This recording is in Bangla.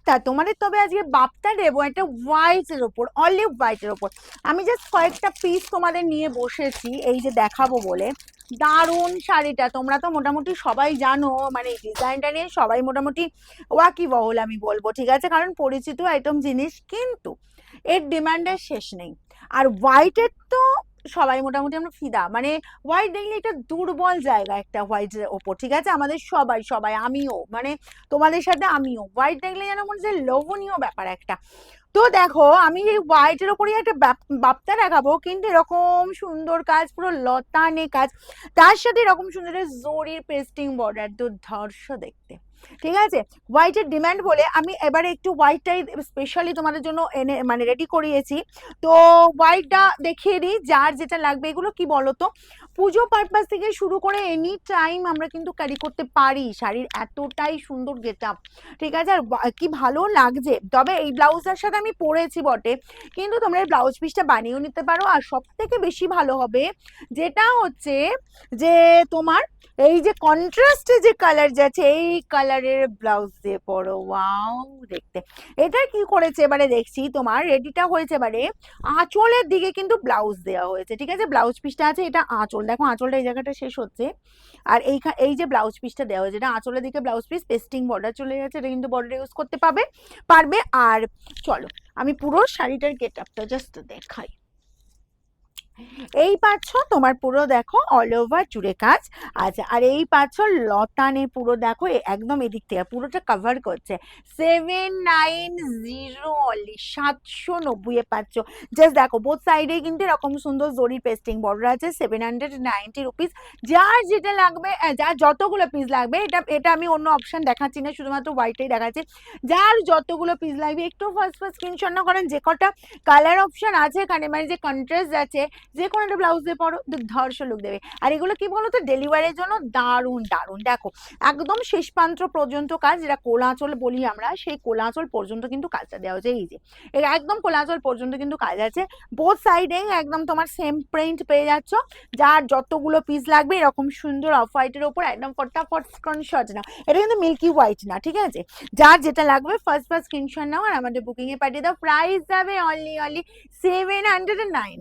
বাপ্তা, তোমাদের তবে আজকে বাপ্তা দেবো একটা হোয়াইটের ওপর, অলিভ হোয়াইটের ওপর। আমি জাস্ট কয়েকটা পিস তোমাদের নিয়ে বসেছি এই যে দেখাবো বলে। দারুণ শাড়িটা, তোমরা তো মোটামুটি সবাই জানো, মানে এই ডিজাইনটা নিয়ে সবাই মোটামুটি ওয়াকিবহল আমি বলবো, ঠিক আছে, কারণ পরিচিত আইটেম জিনিস, কিন্তু এর ডিমান্ডের শেষ নেই। আর হোয়াইটের তো সবাই মোটামুটি আমরা ফিদা, মানে হোয়াইট দেখলে এটা দুর্বল জায়গা একটা হোয়াইটের ওপর, ঠিক আছে, আমাদের সবাই সবাই, আমিও, মানে তোমাদের সাথে আমিও হোয়াইট দেখলে যেন মনে হচ্ছে লোভনীয় ব্যাপার একটা। তো দেখো আমি এই হোয়াইটের ওপরই একটা বাপ্তা দেখাবো, কিন্তু এরকম সুন্দর কাজ, পুরো লতানে কাজ, তার সাথে এরকম সুন্দর জরির পেস্টিং বর্ডার, দুর্ধর্ষ দেখতে, ঠিক আছে। হোয়াইটের ডিমান্ড বলে আমি এবারে একটু হোয়াইটটাই স্পেশালি তোমাদের জন্য এনে মানে রেডি করিয়েছি। তো হোয়াইটটা দেখিয়ে দিই যার যেটা লাগবে। এগুলো কি বলতো, পুজো পারপাস থেকে শুরু করে এনি টাইম আমরা কিন্তু ক্যারি করতে পারি, শাড়ির এতটাই সুন্দর গেট আপ, ঠিক আছে, আর কি ভালো লাগছে। তবে এই ব্লাউজটার সাথে আমি পরেছি বটে, কিন্তু তোমরা এই ব্লাউজ পিসটা বানিয়েও নিতে পারো। আর সব থেকে বেশি ভালো হবে যেটা হচ্ছে যে তোমার এই যে কন্ট্রাস্টে যে কালার যাচ্ছে, এই কালারের ব্লাউজ দিয়ে পরো, ওয়াও দেখতে। এটা কি করেছে এবারে দেখছি, তোমার রেডিটা হয়েছে এবারে আঁচলের দিকে কিন্তু ব্লাউজ দেওয়া হয়েছে, ঠিক আছে, ব্লাউজ পিসটা আছে, এটা আঁচল, দেখো আঁচলটা এই জায়গাটা শেষ হচ্ছে, আর এই যে ব্লাউজ পিসটা দেওয়া হয়েছে, এটা আঁচলের দিকে ব্লাউজ পিস, পেস্টিং বর্ডার চলে যাচ্ছে, এটা কিন্তু বর্ডার ইউজ করতে পারবে। আর চলো আমি পুরো শাড়িটার গেট আপটা জাস্ট দেখাই। এই পাচ্ছ তোমার পুরো দেখো অল ওভার জুড়ে কাজ আছে, আর এই পাচ্ছ লতানে পুরো দেখো একদম এদিক থেকে পুরোটা কভার করছে। 790 অনলি, 790 এ পাচ্ছ। জাস্ট দেখো বোথ সাইডে কিন্তু এরকম সুন্দর জরি পেস্টিং বর্ডার আছে, 790 রুপিস। যার যেটা লাগবে, যার যতগুলো পিস লাগবে, এটা আমি অন্য অপশন দেখাচ্ছি না, শুধুমাত্র হোয়াইটটাই দেখাচ্ছি। যার যতগুলো পিস লাগবে একটু ফার্স্ট স্ক্রিনশট না করেন, যে কটা কালার অপশন আছে এখানে, মানে যে কন্ট্রাস্ট আছে, যে কোনো একটা ব্লাউজ দিয়ে পরো, দুর্ধর্ষ লুক দেবে। আর এগুলো কি বলতো, ডেলিভারির জন্য দারুণ দারুণ। দেখো একদম শেষ প্রান্ত পর্যন্ত কাজ, যেটা কোলাচল বলি আমরা, সেই কোলাচল পর্যন্ত কিন্তু কাজটা দেওয়া হয়েছে। এই যে একদম কোলাচল পর্যন্ত কিন্তু কাজ আছে, বোথ সাইডে একদম তোমার সেম প্রিন্ট পেয়ে যাচ্ছ। যার যতগুলো পিস লাগবে এরকম সুন্দর অফ হোয়াইটের ওপর একদম ফটাফট স্ক্রিনশট নাও। এটা কিন্তু মিল্কি হোয়াইট না, ঠিক আছে, যার যেটা লাগবে ফার্স্ট স্ক্রিনশট নাও আর আমাদের বুকিং এ পাঠিয়ে দাও। প্রাইস যাবে অনলি 790।